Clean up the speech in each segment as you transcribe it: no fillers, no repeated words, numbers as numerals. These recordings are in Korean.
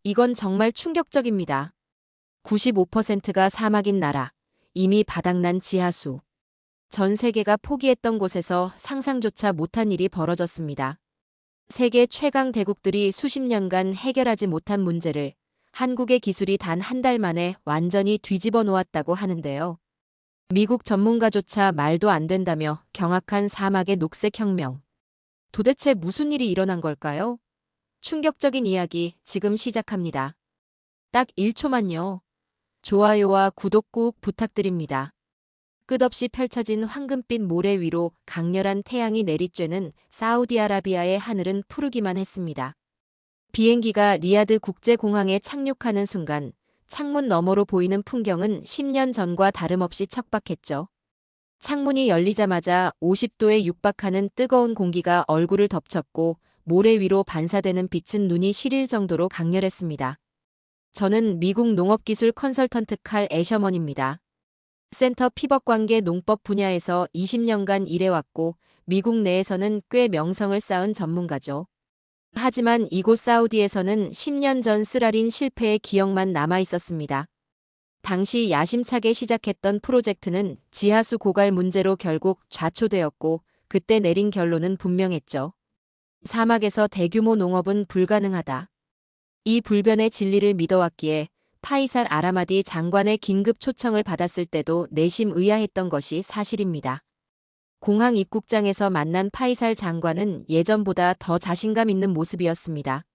이건 정말 충격적입니다. 95%가 사막인 나라, 이미 바닥난 지하수. 전 세계가 포기했던 곳에서 상상조차 못한 일이 벌어졌습니다. 세계 최강 대국들이 수십 년간 해결하지 못한 문제를 한국의 기술이 단 한 달 만에 완전히 뒤집어 놓았다고 하는데요. 미국 전문가조차 말도 안 된다며 경악한 사막의 녹색혁명. 도대체 무슨 일이 일어난 걸까요? 충격적인 이야기 지금 시작합니다. 딱 1초만요. 좋아요와 구독 꾹 부탁드립니다. 끝없이 펼쳐진 황금빛 모래 위로 강렬한 태양이 내리쬐는 사우디아라비아의 하늘은 푸르기만 했습니다. 비행기가 리야드 국제공항에 착륙하는 순간 창문 너머로 보이는 풍경은 10년 전과 다름없이 척박했죠. 창문이 열리자마자 50도에 육박하는 뜨거운 공기가 얼굴을 덮쳤고 모래 위로 반사되는 빛은 눈이 시릴 정도로 강렬했습니다. 저는 미국 농업기술 컨설턴트 칼 애셔먼입니다. 센터 피벗 관계 농법 분야에서 20년간 일해왔고 미국 내에서는 꽤 명성을 쌓은 전문가죠. 하지만 이곳 사우디에서는 10년 전 쓰라린 실패의 기억만 남아 있었습니다. 당시 야심차게 시작했던 프로젝트는 지하수 고갈 문제로 결국 좌초되었고 그때 내린 결론은 분명했죠. 사막에서 대규모 농업은 불가능하다. 이 불변의 진리를 믿어왔기에 파이살 아라마디 장관의 긴급 초청을 받았을 때도 내심 의아했던 것이 사실입니다. 공항 입국장에서 만난 파이살 장관은 예전보다 더 자신감 있는 모습이었습니다.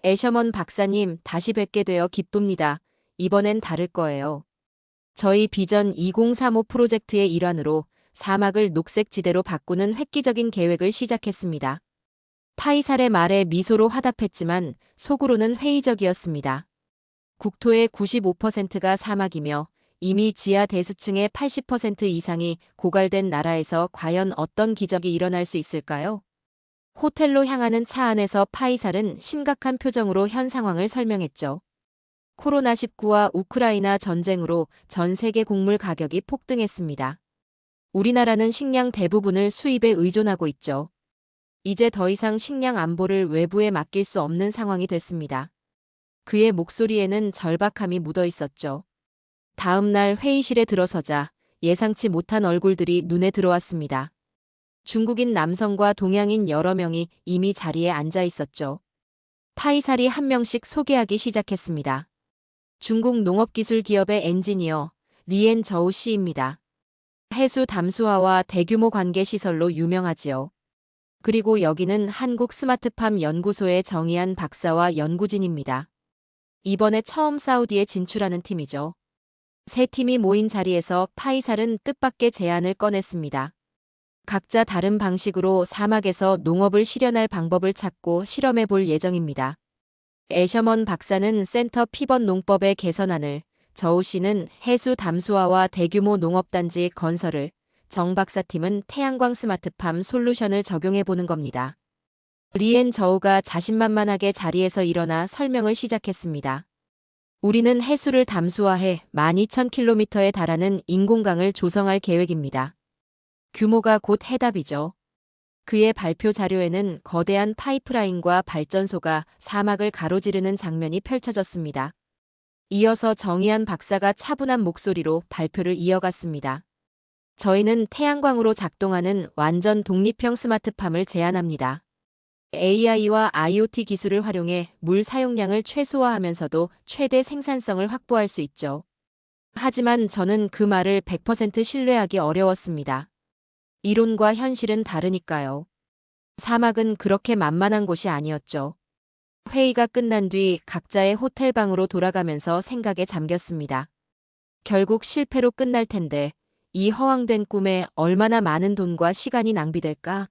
애셔먼 박사님, 다시 뵙게 되어 기쁩니다. 이번엔 다를 거예요. 저희 비전 2035 프로젝트의 일환으로 사막을 녹색 지대로 바꾸는 획기적인 계획을 시작했습니다. 파이살의 말에 미소로 화답했지만 속으로는 회의적이었습니다. 국토의 95%가 사막이며 이미 지하 대수층의 80% 이상이 고갈된 나라에서 과연 어떤 기적이 일어날 수 있을까요? 호텔로 향하는 차 안에서 파이살은 심각한 표정으로 현 상황을 설명했죠. 코로나19와 우크라이나 전쟁으로 전 세계 곡물 가격이 폭등했습니다. 우리나라는 식량 대부분을 수입에 의존하고 있죠. 이제 더 이상 식량 안보를 외부에 맡길 수 없는 상황이 됐습니다. 그의 목소리에는 절박함이 묻어 있었죠. 다음 날 회의실에 들어서자 예상치 못한 얼굴들이 눈에 들어왔습니다. 중국인 남성과 동양인 여러 명이 이미 자리에 앉아 있었죠. 파이살이 한 명씩 소개하기 시작했습니다. 중국 농업기술 기업의 엔지니어 리엔 저우 씨입니다. 해수 담수화와 대규모 관계 시설로 유명하지요. 그리고 여기는 한국 스마트팜 연구소의 정의한 박사와 연구진입니다. 이번에 처음 사우디에 진출하는 팀이죠. 세 팀이 모인 자리에서 파이살은 뜻밖의 제안을 꺼냈습니다. 각자 다른 방식으로 사막에서 농업을 실현할 방법을 찾고 실험해 볼 예정입니다. 애셔먼 박사는 센터 피벗 농법의 개선안을, 저우 씨는 해수 담수화와 대규모 농업단지 건설을, 정 박사팀은 태양광 스마트팜 솔루션을 적용해 보는 겁니다. 리엔 저우가 자신만만하게 자리에서 일어나 설명을 시작했습니다. 우리는 해수를 담수화해 12,000km에 달하는 인공강을 조성할 계획입니다. 규모가 곧 해답이죠. 그의 발표 자료에는 거대한 파이프라인과 발전소가 사막을 가로지르는 장면이 펼쳐졌습니다. 이어서 정의한 박사가 차분한 목소리로 발표를 이어갔습니다. 저희는 태양광으로 작동하는 완전 독립형 스마트팜을 제안합니다. AI와 IoT 기술을 활용해 물 사용량을 최소화하면서도 최대 생산성을 확보할 수 있죠. 하지만 저는 그 말을 100% 신뢰하기 어려웠습니다. 이론과 현실은 다르니까요. 사막은 그렇게 만만한 곳이 아니었죠. 회의가 끝난 뒤 각자의 호텔방으로 돌아가면서 생각에 잠겼습니다. 결국 실패로 끝날 텐데 이 허황된 꿈에 얼마나 많은 돈과 시간이 낭비될까?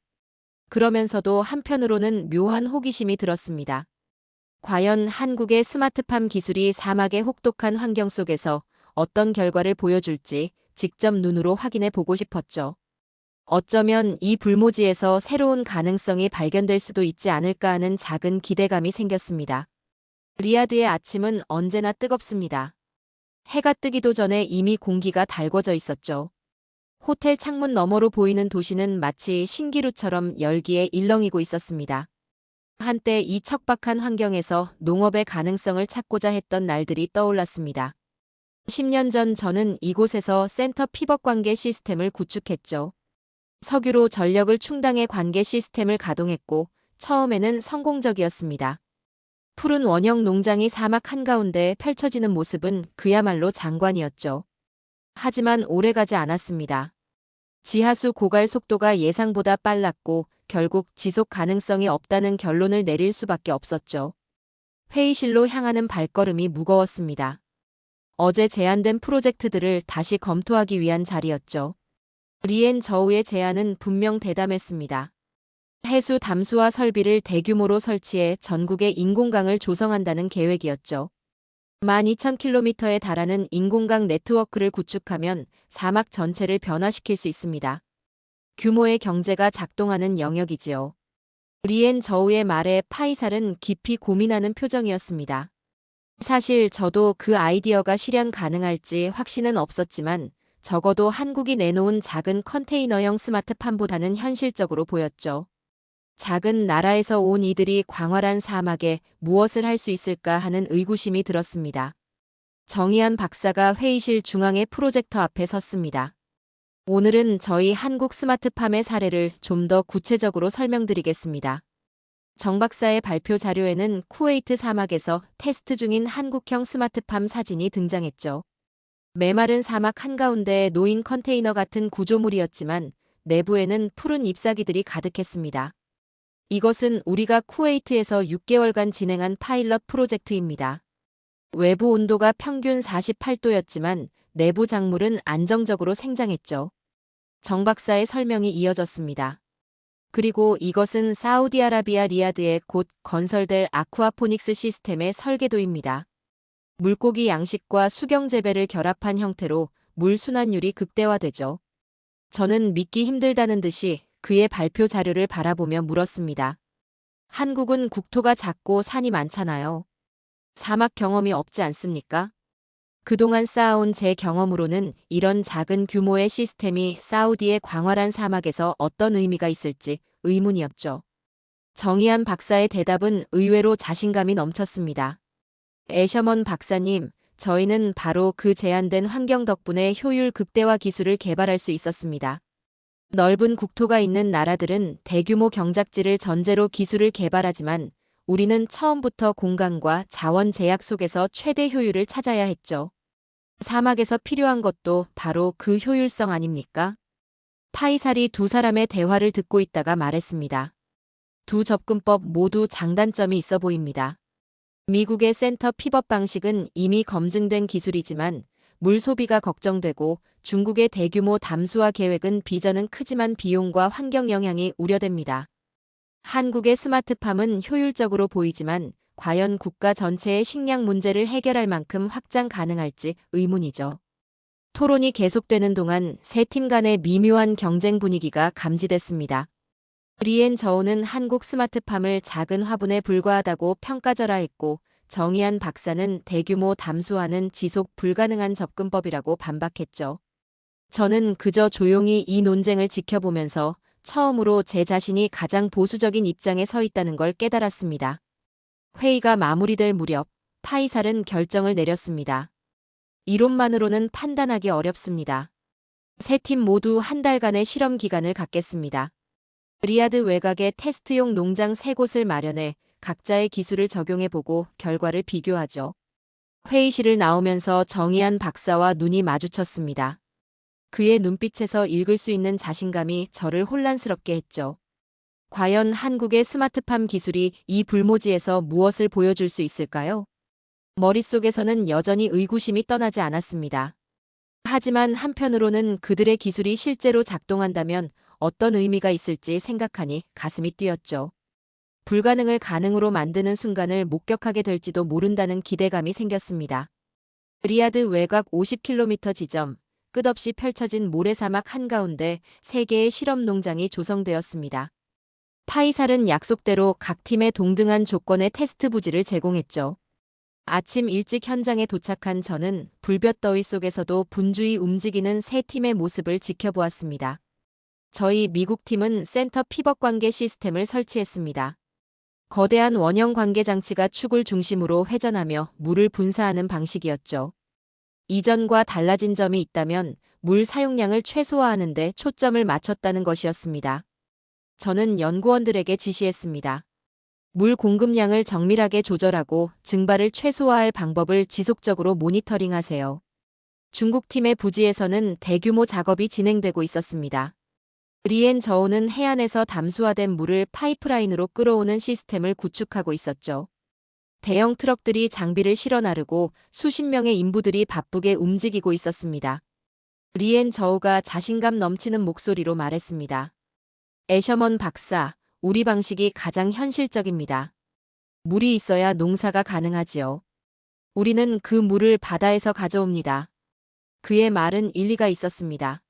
그러면서도 한편으로는 묘한 호기심이 들었습니다. 과연 한국의 스마트팜 기술이 사막의 혹독한 환경 속에서 어떤 결과를 보여줄지 직접 눈으로 확인해 보고 싶었죠. 어쩌면 이 불모지에서 새로운 가능성이 발견될 수도 있지 않을까 하는 작은 기대감이 생겼습니다. 리야드의 아침은 언제나 뜨겁습니다. 해가 뜨기도 전에 이미 공기가 달궈져 있었죠. 호텔 창문 너머로 보이는 도시는 마치 신기루처럼 열기에 일렁이고 있었습니다. 한때 이 척박한 환경에서 농업의 가능성을 찾고자 했던 날들이 떠올랐습니다. 10년 전 저는 이곳에서 센터 피벗 관계 시스템을 구축했죠. 석유로 전력을 충당해 관계 시스템을 가동했고 처음에는 성공적이었습니다. 푸른 원형 농장이 사막 한가운데 펼쳐지는 모습은 그야말로 장관이었죠. 하지만 오래가지 않았습니다. 지하수 고갈 속도가 예상보다 빨랐고 결국 지속 가능성이 없다는 결론을 내릴 수밖에 없었죠. 회의실로 향하는 발걸음이 무거웠습니다. 어제 제안된 프로젝트들을 다시 검토하기 위한 자리였죠. 리엔 저우의 제안은 분명 대담했습니다. 해수 담수화 설비를 대규모로 설치해 전국에 인공강을 조성한다는 계획이었죠. 12,000km에 달하는 인공강 네트워크를 구축하면 사막 전체를 변화시킬 수 있습니다. 규모의 경제가 작동하는 영역이지요. 리엔 저우의 말에 파이살은 깊이 고민하는 표정이었습니다. 사실 저도 그 아이디어가 실현 가능할지 확신은 없었지만 적어도 한국이 내놓은 작은 컨테이너형 스마트팜보다는 현실적으로 보였죠. 작은 나라에서 온 이들이 광활한 사막에 무엇을 할 수 있을까 하는 의구심이 들었습니다. 정의한 박사가 회의실 중앙의 프로젝터 앞에 섰습니다. 오늘은 저희 한국 스마트팜의 사례를 좀 더 구체적으로 설명드리겠습니다. 정 박사의 발표 자료에는 쿠웨이트 사막에서 테스트 중인 한국형 스마트팜 사진이 등장했죠. 메마른 사막 한가운데에 놓인 컨테이너 같은 구조물이었지만 내부에는 푸른 잎사귀들이 가득했습니다. 이것은 우리가 쿠웨이트에서 6개월간 진행한 파일럿 프로젝트입니다. 외부 온도가 평균 48도였지만 내부 작물은 안정적으로 생장했죠. 정 박사의 설명이 이어졌습니다. 그리고 이것은 사우디아라비아 리야드에 곧 건설될 아쿠아포닉스 시스템의 설계도입니다. 물고기 양식과 수경 재배를 결합한 형태로 물 순환율이 극대화되죠. 저는 믿기 힘들다는 듯이 그의 발표 자료를 바라보며 물었습니다. 한국은 국토가 작고 산이 많잖아요. 사막 경험이 없지 않습니까? 그동안 쌓아온 제 경험으로는 이런 작은 규모의 시스템이 사우디의 광활한 사막에서 어떤 의미가 있을지 의문이었죠. 정의한 박사의 대답은 의외로 자신감이 넘쳤습니다. 애셔먼 박사님, 저희는 바로 그 제한된 환경 덕분에 효율 극대화 기술을 개발할 수 있었습니다. 넓은 국토가 있는 나라들은 대규모 경작지를 전제로 기술을 개발하지만 우리는 처음부터 공간과 자원 제약 속에서 최대 효율을 찾아야 했죠. 사막에서 필요한 것도 바로 그 효율성 아닙니까? 파이살이 두 사람의 대화를 듣고 있다가 말했습니다. 두 접근법 모두 장단점이 있어 보입니다. 미국의 센터 피벗 방식은 이미 검증된 기술이지만 물 소비가 걱정되고 중국의 대규모 담수화 계획은 비전은 크지만 비용과 환경 영향이 우려됩니다. 한국의 스마트팜은 효율적으로 보이지만 과연 국가 전체의 식량 문제를 해결할 만큼 확장 가능할지 의문이죠. 토론이 계속되는 동안 세 팀 간의 미묘한 경쟁 분위기가 감지됐습니다. 리엔 저우는 한국 스마트팜을 작은 화분에 불과하다고 평가절하했고 정의한 박사는 대규모 담수화는 지속 불가능한 접근법이라고 반박했죠. 저는 그저 조용히 이 논쟁을 지켜보면서 처음으로 제 자신이 가장 보수적인 입장에 서 있다는 걸 깨달았습니다. 회의가 마무리될 무렵 파이살은 결정을 내렸습니다. 이론만으로는 판단하기 어렵습니다. 세 팀 모두 한 달간의 실험 기간을 갖겠습니다. 리야드 외곽에 테스트용 농장 3곳을 마련해 각자의 기술을 적용해보고 결과를 비교하죠. 회의실을 나오면서 정의한 박사와 눈이 마주쳤습니다. 그의 눈빛에서 읽을 수 있는 자신감이 저를 혼란스럽게 했죠. 과연 한국의 스마트팜 기술이 이 불모지에서 무엇을 보여줄 수 있을까요? 머릿속에서는 여전히 의구심이 떠나지 않았습니다. 하지만 한편으로는 그들의 기술이 실제로 작동한다면 어떤 의미가 있을지 생각하니 가슴이 뛰었죠. 불가능을 가능으로 만드는 순간을 목격하게 될지도 모른다는 기대감이 생겼습니다. 리야드 외곽 50km 지점, 끝없이 펼쳐진 모래사막 한가운데 3개의 실험 농장이 조성되었습니다. 파이살은 약속대로 각 팀에 동등한 조건의 테스트 부지를 제공했죠. 아침 일찍 현장에 도착한 저는 불볕더위 속에서도 분주히 움직이는 세 팀의 모습을 지켜보았습니다. 저희 미국 팀은 센터 피벗 관계 시스템을 설치했습니다. 거대한 원형 관계 장치가 축을 중심으로 회전하며 물을 분사하는 방식이었죠. 이전과 달라진 점이 있다면 물 사용량을 최소화하는 데 초점을 맞췄다는 것이었습니다. 저는 연구원들에게 지시했습니다. 물 공급량을 정밀하게 조절하고 증발을 최소화할 방법을 지속적으로 모니터링하세요. 중국팀의 부지에서는 대규모 작업이 진행되고 있었습니다. 리앤저우는 해안에서 담수화된 물을 파이프라인으로 끌어오는 시스템을 구축하고 있었죠. 대형 트럭들이 장비를 실어 나르고 수십 명의 인부들이 바쁘게 움직이고 있었습니다. 리앤저우가 자신감 넘치는 목소리로 말했습니다. 애셔먼 박사, 우리 방식이 가장 현실적입니다. 물이 있어야 농사가 가능하지요. 우리는 그 물을 바다에서 가져옵니다. 그의 말은 일리가 있었습니다.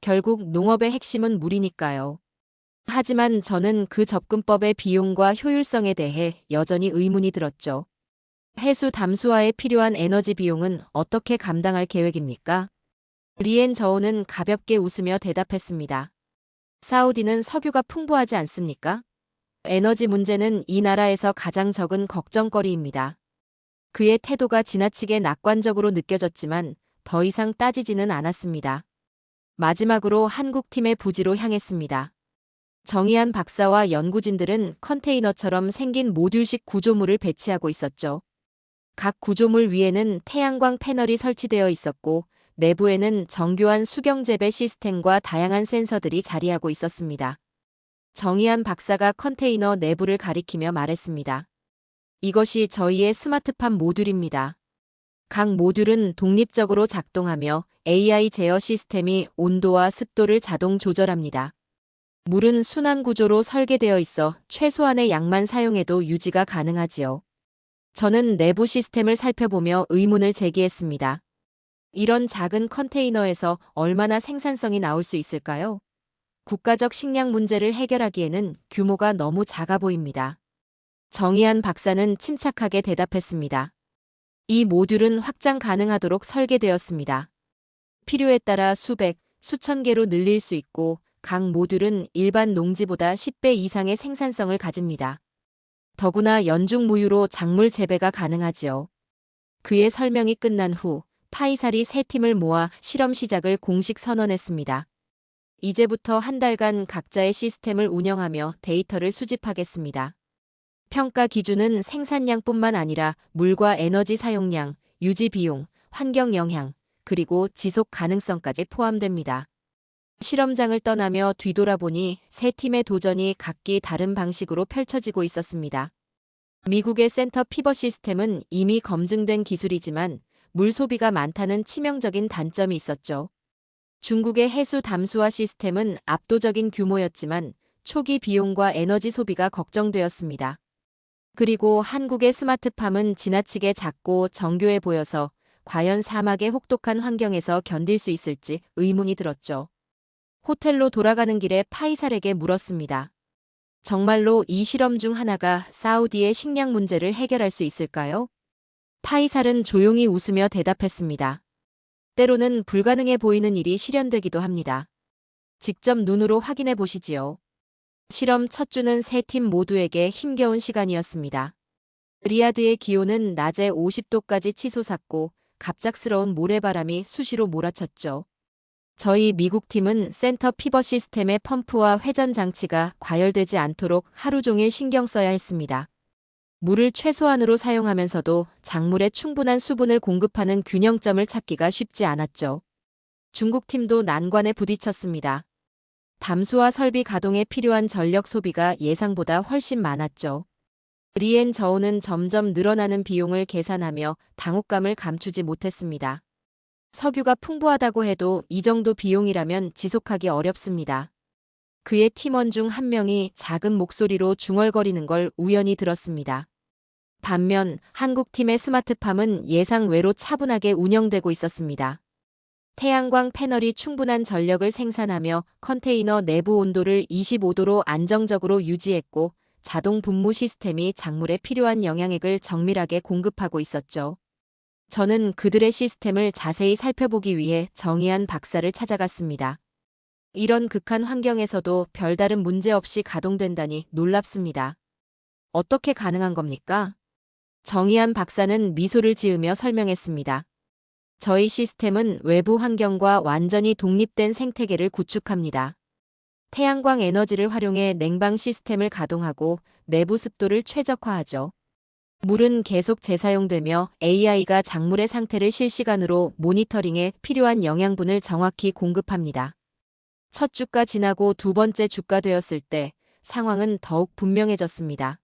결국 농업의 핵심은 물이니까요. 하지만 저는 그 접근법의 비용과 효율성에 대해 여전히 의문이 들었죠. 해수 담수화에 필요한 에너지 비용은 어떻게 감당할 계획입니까? 리앤저우는 가볍게 웃으며 대답했습니다. 사우디는 석유가 풍부하지 않습니까? 에너지 문제는 이 나라에서 가장 적은 걱정거리입니다. 그의 태도가 지나치게 낙관적으로 느껴졌지만 더 이상 따지지는 않았습니다. 마지막으로 한국팀의 부지로 향했습니다. 정의한 박사와 연구진들은 컨테이너처럼 생긴 모듈식 구조물을 배치하고 있었죠. 각 구조물 위에는 태양광 패널이 설치되어 있었고 내부에는 정교한 수경 재배 시스템과 다양한 센서들이 자리하고 있었습니다. 정의한 박사가 컨테이너 내부를 가리키며 말했습니다. 이것이 저희의 스마트팜 모듈입니다. 각 모듈은 독립적으로 작동하며 AI 제어 시스템이 온도와 습도를 자동 조절합니다. 물은 순환 구조로 설계되어 있어 최소한의 양만 사용해도 유지가 가능하지요. 저는 내부 시스템을 살펴보며 의문을 제기했습니다. 이런 작은 컨테이너에서 얼마나 생산성이 나올 수 있을까요? 국가적 식량 문제를 해결하기에는 규모가 너무 작아 보입니다. 정의한 박사는 침착하게 대답했습니다. 이 모듈은 확장 가능하도록 설계되었습니다. 필요에 따라 수백, 수천 개로 늘릴 수 있고 각 모듈은 일반 농지보다 10배 이상의 생산성을 가집니다. 더구나 연중 무휴로 작물 재배가 가능하지요. 그의 설명이 끝난 후 파이살이 세 팀을 모아 실험 시작을 공식 선언했습니다. 이제부터 한 달간 각자의 시스템을 운영하며 데이터를 수집하겠습니다. 평가 기준은 생산량뿐만 아니라 물과 에너지 사용량, 유지 비용, 환경 영향, 그리고 지속 가능성까지 포함됩니다. 실험장을 떠나며 뒤돌아보니 세 팀의 도전이 각기 다른 방식으로 펼쳐지고 있었습니다. 미국의 센터 피벗 시스템은 이미 검증된 기술이지만 물 소비가 많다는 치명적인 단점이 있었죠. 중국의 해수 담수화 시스템은 압도적인 규모였지만 초기 비용과 에너지 소비가 걱정되었습니다. 그리고 한국의 스마트팜은 지나치게 작고 정교해 보여서 과연 사막의 혹독한 환경에서 견딜 수 있을지 의문이 들었죠. 호텔로 돌아가는 길에 파이살에게 물었습니다. 정말로 이 실험 중 하나가 사우디의 식량 문제를 해결할 수 있을까요? 파이살은 조용히 웃으며 대답했습니다. 때로는 불가능해 보이는 일이 실현되기도 합니다. 직접 눈으로 확인해 보시지요. 실험 첫 주는 세 팀 모두에게 힘겨운 시간이었습니다. 리야드의 기온은 낮에 50도까지 치솟았고 갑작스러운 모래바람이 수시로 몰아쳤죠. 저희 미국 팀은 센터 피벗 시스템의 펌프와 회전 장치가 과열되지 않도록 하루 종일 신경 써야 했습니다. 물을 최소한으로 사용하면서도 작물에 충분한 수분을 공급하는 균형점을 찾기가 쉽지 않았죠. 중국 팀도 난관에 부딪혔습니다. 담수화 설비 가동에 필요한 전력 소비가 예상보다 훨씬 많았죠. 리앤저우는 점점 늘어나는 비용을 계산하며 당혹감을 감추지 못했습니다. 석유가 풍부하다고 해도 이 정도 비용이라면 지속하기 어렵습니다. 그의 팀원 중 한 명이 작은 목소리로 중얼거리는 걸 우연히 들었습니다. 반면 한국 팀의 스마트팜은 예상 외로 차분하게 운영되고 있었습니다. 태양광 패널이 충분한 전력을 생산하며 컨테이너 내부 온도를 25도로 안정적으로 유지했고 자동 분무 시스템이 작물에 필요한 영양액을 정밀하게 공급하고 있었죠. 저는 그들의 시스템을 자세히 살펴보기 위해 정의한 박사를 찾아갔습니다. 이런 극한 환경에서도 별다른 문제 없이 가동된다니 놀랍습니다. 어떻게 가능한 겁니까? 정의한 박사는 미소를 지으며 설명했습니다. 저희 시스템은 외부 환경과 완전히 독립된 생태계를 구축합니다. 태양광 에너지를 활용해 냉방 시스템을 가동하고 내부 습도를 최적화하죠. 물은 계속 재사용되며 AI가 작물의 상태를 실시간으로 모니터링해 필요한 영양분을 정확히 공급합니다. 첫 주가 지나고 두 번째 주가 되었을 때 상황은 더욱 분명해졌습니다.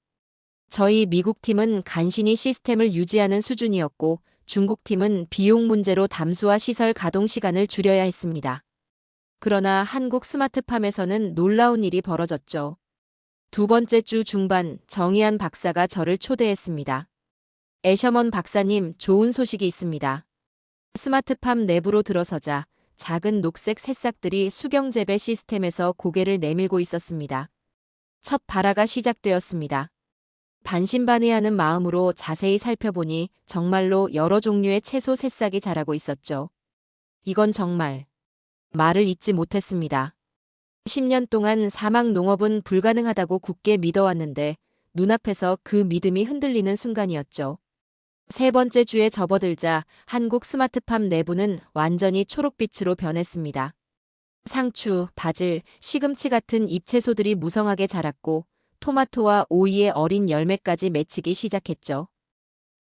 저희 미국 팀은 간신히 시스템을 유지하는 수준이었고 중국 팀은 비용 문제로 담수와 시설 가동 시간을 줄여야 했습니다. 그러나 한국 스마트팜에서는 놀라운 일이 벌어졌죠. 두 번째 주 중반 정의한 박사가 저를 초대했습니다. 애셔먼 박사님, 좋은 소식이 있습니다. 스마트팜 내부로 들어서자 작은 녹색 새싹들이 수경 재배 시스템에서 고개를 내밀고 있었습니다. 첫 발화가 시작되었습니다. 반신반의하는 마음으로 자세히 살펴보니 정말로 여러 종류의 채소 새싹이 자라고 있었죠. 이건 정말 말을 잇지 못했습니다. 10년 동안 사막 농업은 불가능하다고 굳게 믿어왔는데 눈앞에서 그 믿음이 흔들리는 순간이었죠. 세 번째 주에 접어들자 한국 스마트팜 내부는 완전히 초록빛으로 변했습니다. 상추, 바질, 시금치 같은 잎채소들이 무성하게 자랐고 토마토와 오이의 어린 열매까지 맺히기 시작했죠.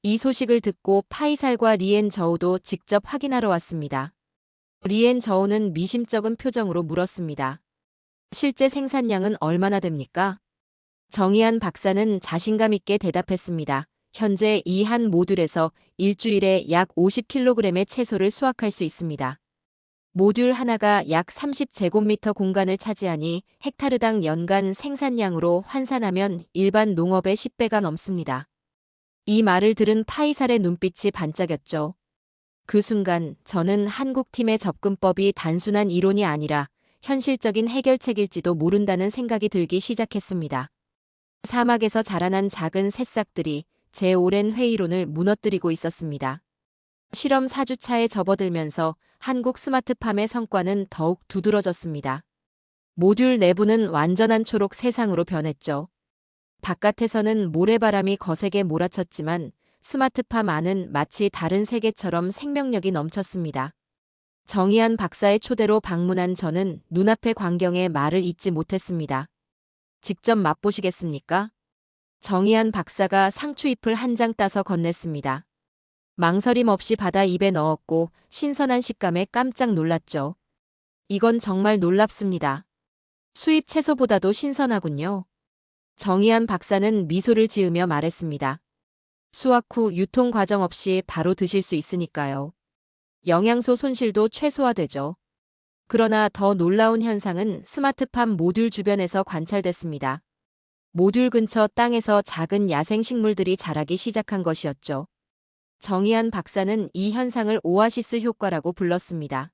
이 소식을 듣고 파이살과 리엔 저우도 직접 확인하러 왔습니다. 리엔 저우는 미심쩍은 표정으로 물었습니다. 실제 생산량은 얼마나 됩니까? 정의한 박사는 자신감 있게 대답했습니다. 현재 이 한 모듈에서 일주일에 약 50kg의 채소를 수확할 수 있습니다. 모듈 하나가 약 30제곱미터 공간을 차지하니 헥타르당 연간 생산량으로 환산하면 일반 농업의 10배가 넘습니다. 이 말을 들은 파이살의 눈빛이 반짝였죠. 그 순간 저는 한국팀의 접근법이 단순한 이론이 아니라 현실적인 해결책일지도 모른다는 생각이 들기 시작했습니다. 사막에서 자라난 작은 새싹들이 제 오랜 회의론을 무너뜨리고 있었습니다. 실험 4주차에 접어들면서 한국 스마트팜의 성과는 더욱 두드러졌습니다. 모듈 내부는 완전한 초록 세상으로 변했죠. 바깥에서는 모래바람이 거세게 몰아쳤지만 스마트팜 안은 마치 다른 세계처럼 생명력이 넘쳤습니다. 정의한 박사의 초대로 방문한 저는 눈앞의 광경에 말을 잇지 못했습니다. 직접 맛보시겠습니까? 정의한 박사가 상추잎을 한 장 따서 건넸습니다. 망설임 없이 받아 입에 넣었고 신선한 식감에 깜짝 놀랐죠. 이건 정말 놀랍습니다. 수입 채소보다도 신선하군요. 정의한 박사는 미소를 지으며 말했습니다. 수확 후 유통 과정 없이 바로 드실 수 있으니까요. 영양소 손실도 최소화되죠. 그러나 더 놀라운 현상은 스마트팜 모듈 주변에서 관찰됐습니다. 모듈 근처 땅에서 작은 야생식물들이 자라기 시작한 것이었죠. 정의한 박사는 이 현상을 오아시스 효과라고 불렀습니다.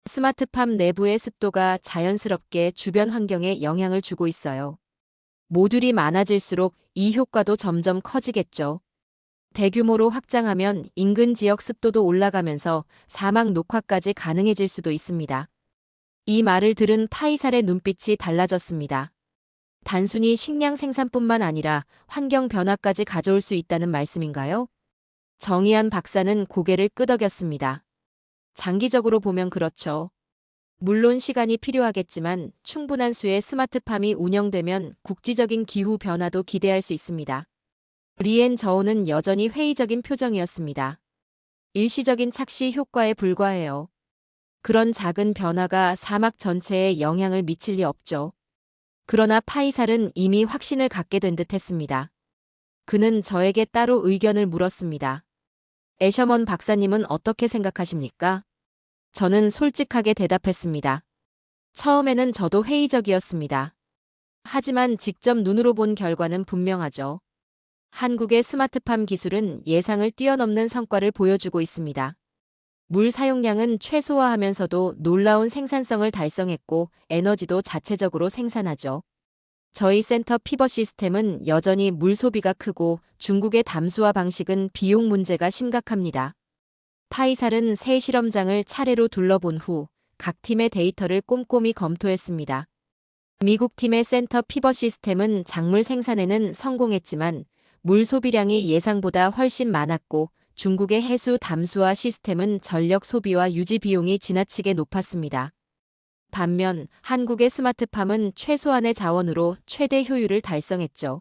스마트팜 내부의 습도가 자연스럽게 주변 환경에 영향을 주고 있어요. 모듈이 많아질수록 이 효과도 점점 커지겠죠. 대규모로 확장하면 인근 지역 습도도 올라가면서 사막 녹화까지 가능해질 수도 있습니다. 이 말을 들은 파이살의 눈빛이 달라졌습니다. 단순히 식량 생산뿐만 아니라 환경 변화까지 가져올 수 있다는 말씀인가요? 정의한 박사는 고개를 끄덕였습니다. 장기적으로 보면 그렇죠. 물론 시간이 필요하겠지만 충분한 수의 스마트팜이 운영되면 국지적인 기후 변화도 기대할 수 있습니다. 리엔 저우는 여전히 회의적인 표정이었습니다. 일시적인 착시 효과에 불과해요. 그런 작은 변화가 사막 전체에 영향을 미칠 리 없죠. 그러나 파이살은 이미 확신을 갖게 된 듯 했습니다. 그는 저에게 따로 의견을 물었습니다. 애셔먼 박사님은 어떻게 생각하십니까? 저는 솔직하게 대답했습니다. 처음에는 저도 회의적이었습니다. 하지만 직접 눈으로 본 결과는 분명하죠. 한국의 스마트팜 기술은 예상을 뛰어넘는 성과를 보여주고 있습니다. 물 사용량은 최소화하면서도 놀라운 생산성을 달성했고 에너지도 자체적으로 생산하죠. 저희 센터 피벗 시스템은 여전히 물 소비가 크고 중국의 담수화 방식은 비용 문제가 심각합니다. 파이살은 새 실험장을 차례로 둘러본 후 각 팀의 데이터를 꼼꼼히 검토했습니다. 미국 팀의 센터 피벗 시스템은 작물 생산에는 성공했지만 물 소비량이 예상보다 훨씬 많았고 중국의 해수 담수화 시스템은 전력 소비와 유지 비용이 지나치게 높았습니다. 반면 한국의 스마트팜은 최소한의 자원으로 최대 효율을 달성했죠.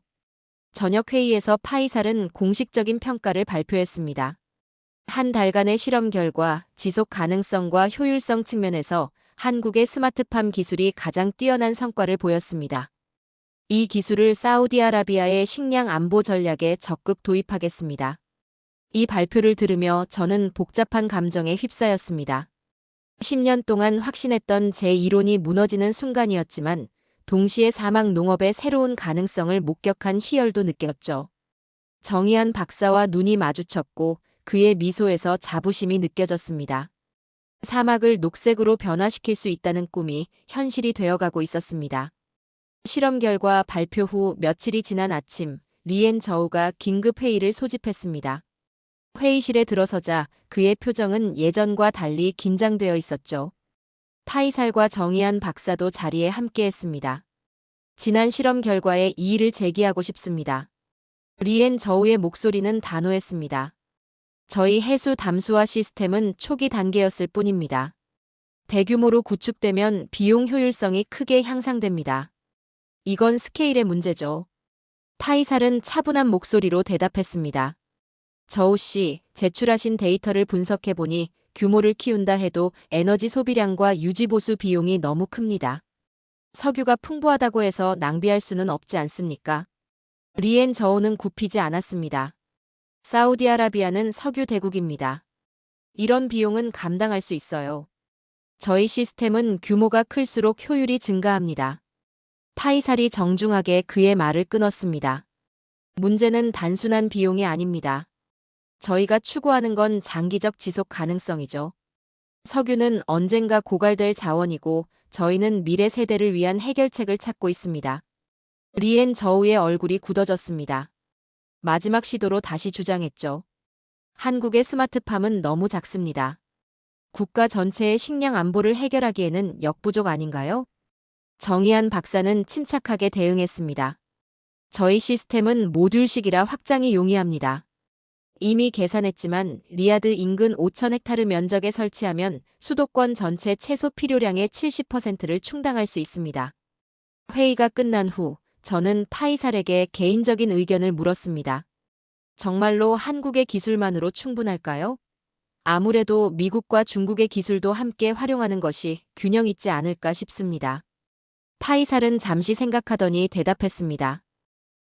저녁 회의에서 파이살은 공식적인 평가를 발표했습니다. 한 달간의 실험 결과 지속 가능성과 효율성 측면에서 한국의 스마트팜 기술이 가장 뛰어난 성과를 보였습니다. 이 기술을 사우디아라비아의 식량 안보 전략에 적극 도입하겠습니다. 이 발표를 들으며 저는 복잡한 감정에 휩싸였습니다. 10년 동안 확신했던 제 이론이 무너지는 순간이었지만 동시에 사막 농업의 새로운 가능성을 목격한 희열도 느꼈죠. 정의한 박사와 눈이 마주쳤고 그의 미소에서 자부심이 느껴졌습니다. 사막을 녹색으로 변화시킬 수 있다는 꿈이 현실이 되어가고 있었습니다. 실험 결과 발표 후 며칠이 지난 아침, 리엔 저우가 긴급 회의를 소집했습니다. 회의실에 들어서자 그의 표정은 예전과 달리 긴장되어 있었죠. 파이살과 정의한 박사도 자리에 함께했습니다. 지난 실험 결과에 이의를 제기하고 싶습니다. 리엔 저우의 목소리는 단호했습니다. 저희 해수 담수화 시스템은 초기 단계였을 뿐입니다. 대규모로 구축되면 비용 효율성이 크게 향상됩니다. 이건 스케일의 문제죠. 파이살은 차분한 목소리로 대답했습니다. 저우 씨, 제출하신 데이터를 분석해보니 규모를 키운다 해도 에너지 소비량과 유지보수 비용이 너무 큽니다. 석유가 풍부하다고 해서 낭비할 수는 없지 않습니까? 리엔 저우는 굽히지 않았습니다. 사우디아라비아는 석유 대국입니다. 이런 비용은 감당할 수 있어요. 저희 시스템은 규모가 클수록 효율이 증가합니다. 파이살이 정중하게 그의 말을 끊었습니다. 문제는 단순한 비용이 아닙니다. 저희가 추구하는 건 장기적 지속 가능성이죠. 석유는 언젠가 고갈될 자원이고 저희는 미래 세대를 위한 해결책을 찾고 있습니다. 리엔 저우의 얼굴이 굳어졌습니다. 마지막 시도로 다시 주장했죠. 한국의 스마트팜은 너무 작습니다. 국가 전체의 식량 안보를 해결하기에는 역부족 아닌가요? 정의한 박사는 침착하게 대응했습니다. 저희 시스템은 모듈식이라 확장이 용이합니다. 이미 계산했지만 리야드 인근 5,000헥타르 면적에 설치하면 수도권 전체 채소 필요량의 70%를 충당할 수 있습니다. 회의가 끝난 후 저는 파이살에게 개인적인 의견을 물었습니다. 정말로 한국의 기술만으로 충분할까요? 아무래도 미국과 중국의 기술도 함께 활용하는 것이 균형 있지 않을까 싶습니다. 파이살은 잠시 생각하더니 대답했습니다.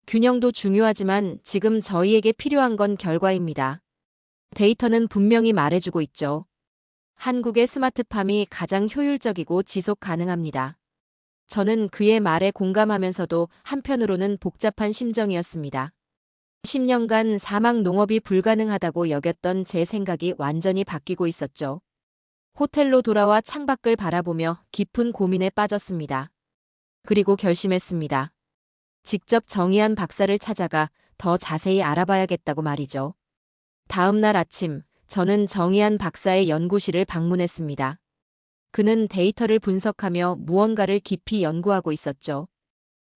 균형도 중요하지만 지금 저희에게 필요한 건 결과입니다. 데이터는 분명히 말해주고 있죠. 한국의 스마트팜이 가장 효율적이고 지속 가능합니다. 저는 그의 말에 공감하면서도 한편으로는 복잡한 심정이었습니다. 10년간 사막 농업이 불가능하다고 여겼던 제 생각이 완전히 바뀌고 있었죠. 호텔로 돌아와 창밖을 바라보며 깊은 고민에 빠졌습니다. 그리고 결심했습니다. 직접 정의한 박사를 찾아가 더 자세히 알아봐야겠다고 말이죠. 다음 날 아침, 저는 정의한 박사의 연구실을 방문했습니다. 그는 데이터를 분석하며 무언가를 깊이 연구하고 있었죠.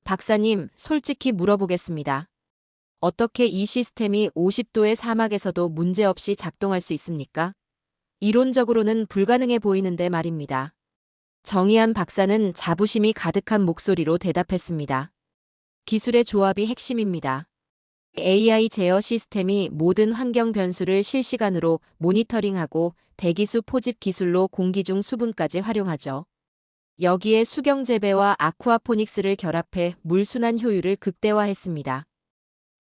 박사님, 솔직히 물어보겠습니다. 어떻게 이 시스템이 50도의 사막에서도 문제없이 작동할 수 있습니까? 이론적으로는 불가능해 보이는데 말입니다. 정의한 박사는 자부심이 가득한 목소리로 대답했습니다. 기술의 조합이 핵심입니다. AI 제어 시스템이 모든 환경 변수를 실시간으로 모니터링하고 대기수 포집 기술로 공기 중 수분까지 활용하죠. 여기에 수경 재배와 아쿠아포닉스를 결합해 물 순환 효율을 극대화했습니다.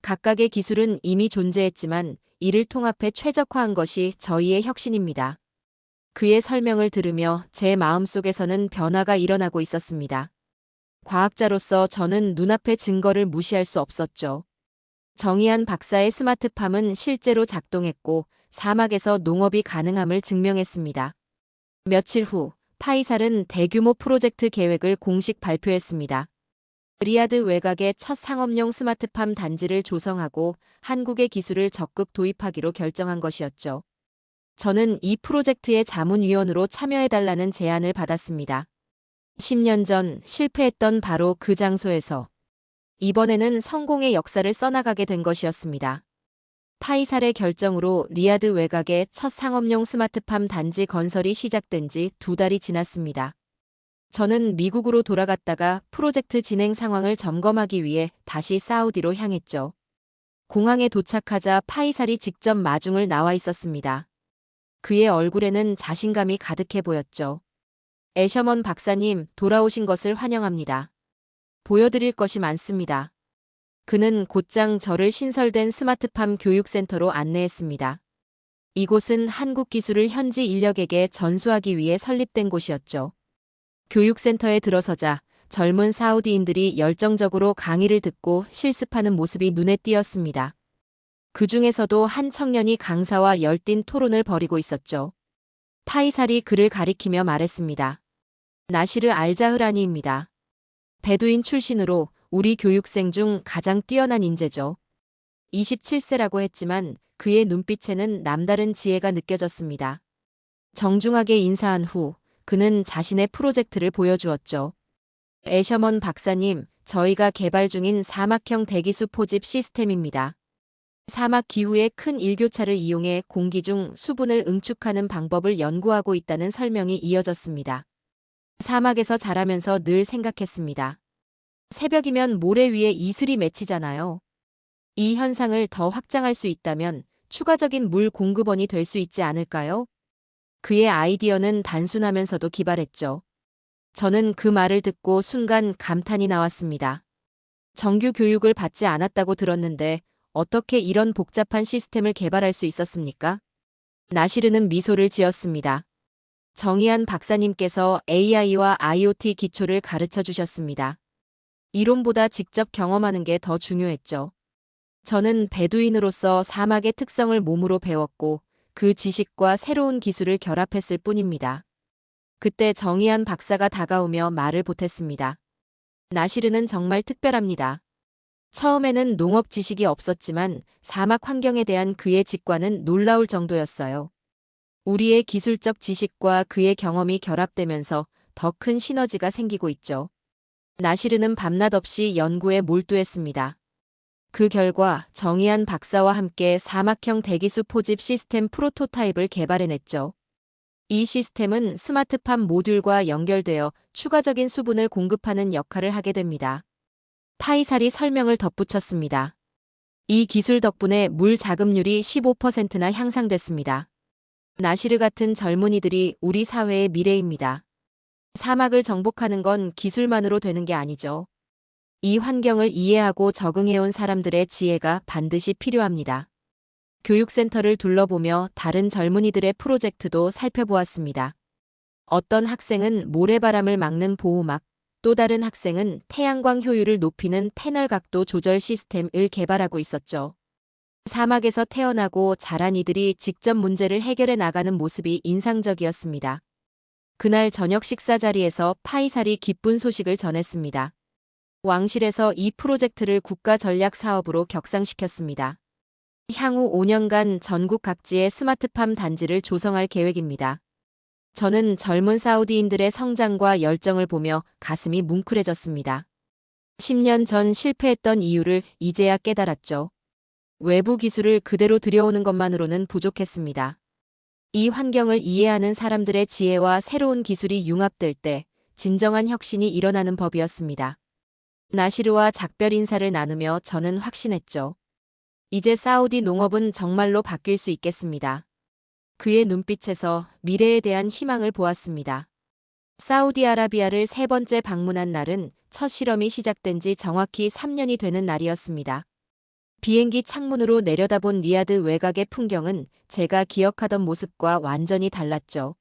각각의 기술은 이미 존재했지만 이를 통합해 최적화한 것이 저희의 혁신입니다. 그의 설명을 들으며 제 마음속에서는 변화가 일어나고 있었습니다. 과학자로서 저는 눈앞의 증거를 무시할 수 없었죠. 정의한 박사의 스마트팜은 실제로 작동했고 사막에서 농업이 가능함을 증명했습니다. 며칠 후 파이살은 대규모 프로젝트 계획을 공식 발표했습니다. 리야드 외곽의 첫 상업용 스마트팜 단지를 조성하고 한국의 기술을 적극 도입하기로 결정한 것이었죠. 저는 이 프로젝트의 자문위원으로 참여해달라는 제안을 받았습니다. 10년 전 실패했던 바로 그 장소에서 이번에는 성공의 역사를 써나가게 된 것이었습니다. 파이살의 결정으로 리야드 외곽의 첫 상업용 스마트팜 단지 건설이 시작된 지 2달이 지났습니다. 저는 미국으로 돌아갔다가 프로젝트 진행 상황을 점검하기 위해 다시 사우디로 향했죠. 공항에 도착하자 파이살이 직접 마중을 나와 있었습니다. 그의 얼굴에는 자신감이 가득해 보였죠. 애셔먼 박사님, 돌아오신 것을 환영합니다. 보여드릴 것이 많습니다. 그는 곧장 저를 신설된 스마트팜 교육센터로 안내했습니다. 이곳은 한국 기술을 현지 인력에게 전수하기 위해 설립된 곳이었죠. 교육센터에 들어서자 젊은 사우디인들이 열정적으로 강의를 듣고 실습하는 모습이 눈에 띄었습니다. 그 중에서도 한 청년이 강사와 열띤 토론을 벌이고 있었죠. 파이살이 그를 가리키며 말했습니다. 나시르 알자흐라니입니다. 베두인 출신으로 우리 교육생 중 가장 뛰어난 인재죠. 27세라고 했지만 그의 눈빛에는 남다른 지혜가 느껴졌습니다. 정중하게 인사한 후 그는 자신의 프로젝트를 보여주었죠. 애셔먼 박사님, 저희가 개발 중인 사막형 대기수 포집 시스템입니다. 사막 기후의 큰 일교차를 이용해 공기 중 수분을 응축하는 방법을 연구하고 있다는 설명이 이어졌습니다. 사막에서 자라면서 늘 생각했습니다. 새벽이면 모래 위에 이슬이 맺히잖아요. 이 현상을 더 확장할 수 있다면 추가적인 물 공급원이 될 수 있지 않을까요? 그의 아이디어는 단순하면서도 기발했죠. 저는 그 말을 듣고 순간 감탄이 나왔습니다. 정규 교육을 받지 않았다고 들었는데 어떻게 이런 복잡한 시스템을 개발할 수 있었습니까? 나시르는 미소를 지었습니다. 정의한 박사님께서 AI와 IoT 기초를 가르쳐 주셨습니다. 이론보다 직접 경험하는 게 더 중요했죠. 저는 베두인으로서 사막의 특성을 몸으로 배웠고 그 지식과 새로운 기술을 결합했을 뿐입니다. 그때 정의한 박사가 다가오며 말을 보탰습니다. 나시르는 정말 특별합니다. 처음에는 농업 지식이 없었지만 사막 환경에 대한 그의 직관은 놀라울 정도였어요. 우리의 기술적 지식과 그의 경험이 결합되면서 더 큰 시너지가 생기고 있죠. 나시르는 밤낮 없이 연구에 몰두했습니다. 그 결과 정의한 박사와 함께 사막형 대기수 포집 시스템 프로토타입을 개발해냈죠. 이 시스템은 스마트팜 모듈과 연결되어 추가적인 수분을 공급하는 역할을 하게 됩니다. 파이살이 설명을 덧붙였습니다. 이 기술 덕분에 물 자급률이 15%나 향상됐습니다. 나시르 같은 젊은이들이 우리 사회의 미래입니다. 사막을 정복하는 건 기술만으로 되는 게 아니죠. 이 환경을 이해하고 적응해온 사람들의 지혜가 반드시 필요합니다. 교육센터를 둘러보며 다른 젊은이들의 프로젝트도 살펴보았습니다. 어떤 학생은 모래바람을 막는 보호막, 또 다른 학생은 태양광 효율을 높이는 패널 각도 조절 시스템을 개발하고 있었죠. 사막에서 태어나고 자란 이들이 직접 문제를 해결해 나가는 모습이 인상적이었습니다. 그날 저녁 식사 자리에서 파이살이 기쁜 소식을 전했습니다. 왕실에서 이 프로젝트를 국가 전략 사업으로 격상시켰습니다. 향후 5년간 전국 각지의 스마트팜 단지를 조성할 계획입니다. 저는 젊은 사우디인들의 성장과 열정을 보며 가슴이 뭉클해졌습니다. 10년 전 실패했던 이유를 이제야 깨달았죠. 외부 기술을 그대로 들여오는 것만으로는 부족했습니다. 이 환경을 이해하는 사람들의 지혜와 새로운 기술이 융합될 때 진정한 혁신이 일어나는 법이었습니다. 나시르와 작별 인사를 나누며 저는 확신했죠. 이제 사우디 농업은 정말로 바뀔 수 있겠습니다. 그의 눈빛에서 미래에 대한 희망을 보았습니다. 사우디아라비아를 3번째 방문한 날은 첫 실험이 시작된 지 정확히 3년이 되는 날이었습니다. 비행기 창문으로 내려다본 리야드 외곽의 풍경은 제가 기억하던 모습과 완전히 달랐죠.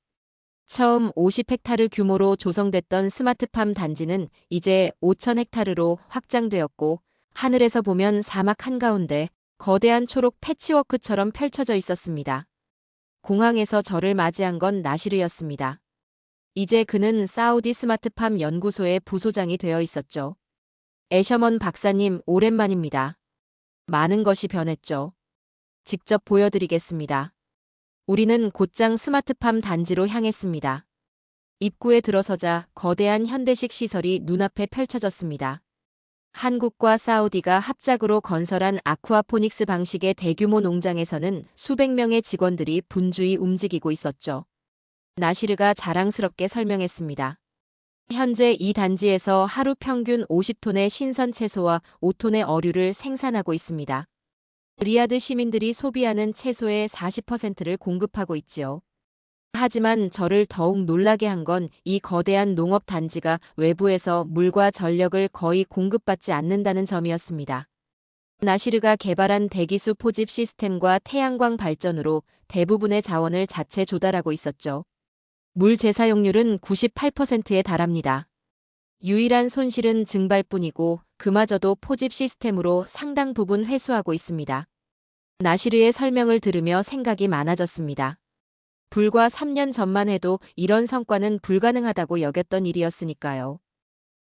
처음 50헥타르 규모로 조성됐던 스마트팜 단지는 이제 5,000헥타르로 확장되었고 하늘에서 보면 사막 한가운데 거대한 초록 패치워크처럼 펼쳐져 있었습니다. 공항에서 저를 맞이한 건 나시르였습니다. 이제 그는 사우디 스마트팜 연구소의 부소장이 되어 있었죠. 애셔먼 박사님, 오랜만입니다. 많은 것이 변했죠. 직접 보여드리겠습니다. 우리는 곧장 스마트팜 단지로 향했습니다. 입구에 들어서자 거대한 현대식 시설이 눈앞에 펼쳐졌습니다. 한국과 사우디가 합작으로 건설한 아쿠아포닉스 방식의 대규모 농장에서는 수백 명의 직원들이 분주히 움직이고 있었죠. 나시르가 자랑스럽게 설명했습니다. 현재 이 단지에서 하루 평균 50톤의 신선 채소와 5톤의 어류를 생산하고 있습니다. 리야드 시민들이 소비하는 채소의 40%를 공급하고 있지요. 하지만 저를 더욱 놀라게 한 건 이 거대한 농업 단지가 외부에서 물과 전력을 거의 공급받지 않는다는 점이었습니다. 나시르가 개발한 대기수 포집 시스템과 태양광 발전으로 대부분의 자원을 자체 조달하고 있었죠. 물 재사용률은 98%에 달합니다. 유일한 손실은 증발뿐이고 그마저도 포집 시스템으로 상당 부분 회수하고 있습니다. 나시르의 설명을 들으며 생각이 많아졌습니다. 불과 3년 전만 해도 이런 성과는 불가능하다고 여겼던 일이었으니까요.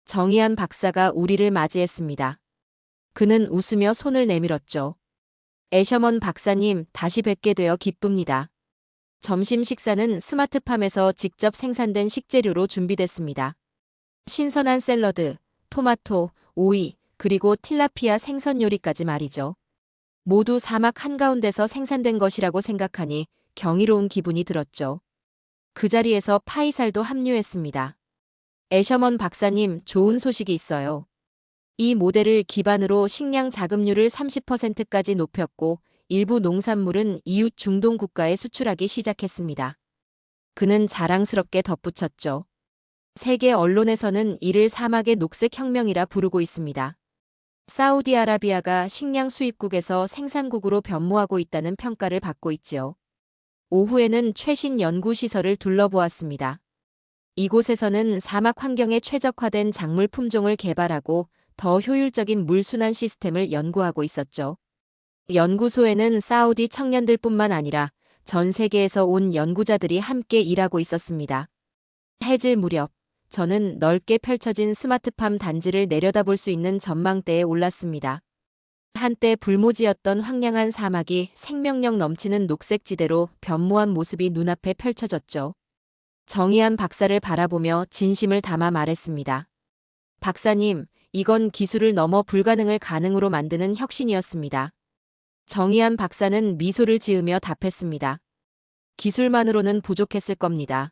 정의한 박사가 우리를 맞이했습니다. 그는 웃으며 손을 내밀었죠. 애셔먼 박사님, 다시 뵙게 되어 기쁩니다. 점심 식사는 스마트팜에서 직접 생산된 식재료로 준비됐습니다. 신선한 샐러드, 토마토, 오이, 그리고 틸라피아 생선 요리까지 말이죠. 모두 사막 한가운데서 생산된 것이라고 생각하니 경이로운 기분이 들었죠. 그 자리에서 파이살도 합류했습니다. 애셔먼 박사님, 좋은 소식이 있어요. 이 모델을 기반으로 식량 자급률을 30%까지 높였고 일부 농산물은 이웃 중동 국가에 수출하기 시작했습니다. 그는 자랑스럽게 덧붙였죠. 세계 언론에서는 이를 사막의 녹색 혁명이라 부르고 있습니다. 사우디아라비아가 식량 수입국에서 생산국으로 변모하고 있다는 평가를 받고 있지요. 오후에는 최신 연구시설을 둘러보았습니다. 이곳에서는 사막 환경에 최적화된 작물 품종을 개발하고 더 효율적인 물순환 시스템을 연구하고 있었죠. 연구소에는 사우디 청년들뿐만 아니라 전 세계에서 온 연구자들이 함께 일하고 있었습니다. 해질 무렵, 저는 넓게 펼쳐진 스마트팜 단지를 내려다볼 수 있는 전망대에 올랐습니다. 한때 불모지였던 황량한 사막이 생명력 넘치는 녹색지대로 변모한 모습이 눈앞에 펼쳐졌죠. 정의한 박사를 바라보며 진심을 담아 말했습니다. 박사님, 이건 기술을 넘어 불가능을 가능으로 만드는 혁신이었습니다. 정의한 박사는 미소를 지으며 답했습니다. 기술만으로는 부족했을 겁니다.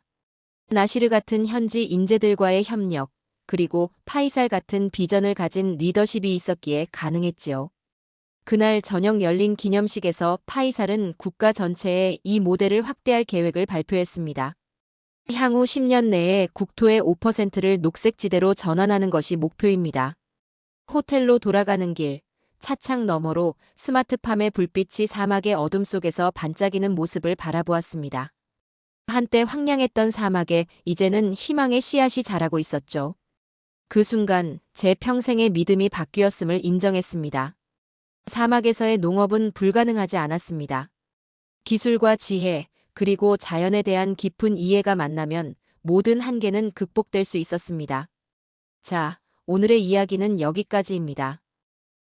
나시르 같은 현지 인재들과의 협력, 그리고 파이살 같은 비전을 가진 리더십이 있었기에 가능했지요. 그날 저녁 열린 기념식에서 파이살은 국가 전체에 이 모델을 확대할 계획을 발표했습니다. 향후 10년 내에 국토의 5%를 녹색지대로 전환하는 것이 목표입니다. 호텔로 돌아가는 길, 차창 너머로 스마트팜의 불빛이 사막의 어둠 속에서 반짝이는 모습을 바라보았습니다. 한때 황량했던 사막에 이제는 희망의 씨앗이 자라고 있었죠. 그 순간 제 평생의 믿음이 바뀌었음을 인정했습니다. 사막에서의 농업은 불가능하지 않았습니다. 기술과 지혜, 그리고 자연에 대한 깊은 이해가 만나면 모든 한계는 극복될 수 있었습니다. 자, 오늘의 이야기는 여기까지입니다.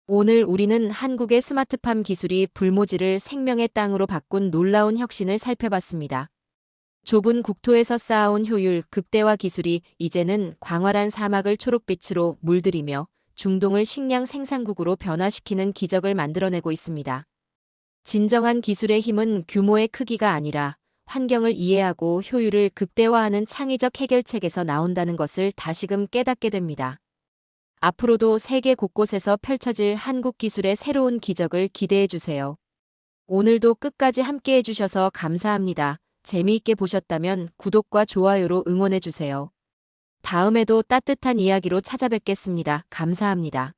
오늘 우리는 한국의 스마트팜 기술이 불모지를 생명의 땅으로 바꾼 놀라운 혁신을 살펴봤습니다. 좁은 국토에서 쌓아온 효율, 극대화 기술이 이제는 광활한 사막을 초록빛으로 물들이며 중동을 식량 생산국으로 변화시키는 기적을 만들어내고 있습니다. 진정한 기술의 힘은 규모의 크기가 아니라 환경을 이해하고 효율을 극대화하는 창의적 해결책에서 나온다는 것을 다시금 깨닫게 됩니다. 앞으로도 세계 곳곳에서 펼쳐질 한국 기술의 새로운 기적을 기대해 주세요. 오늘도 끝까지 함께 해주셔서 감사합니다. 재미있게 보셨다면 구독과 좋아요로 응원해 주세요. 다음에도 따뜻한 이야기로 찾아뵙겠습니다. 감사합니다.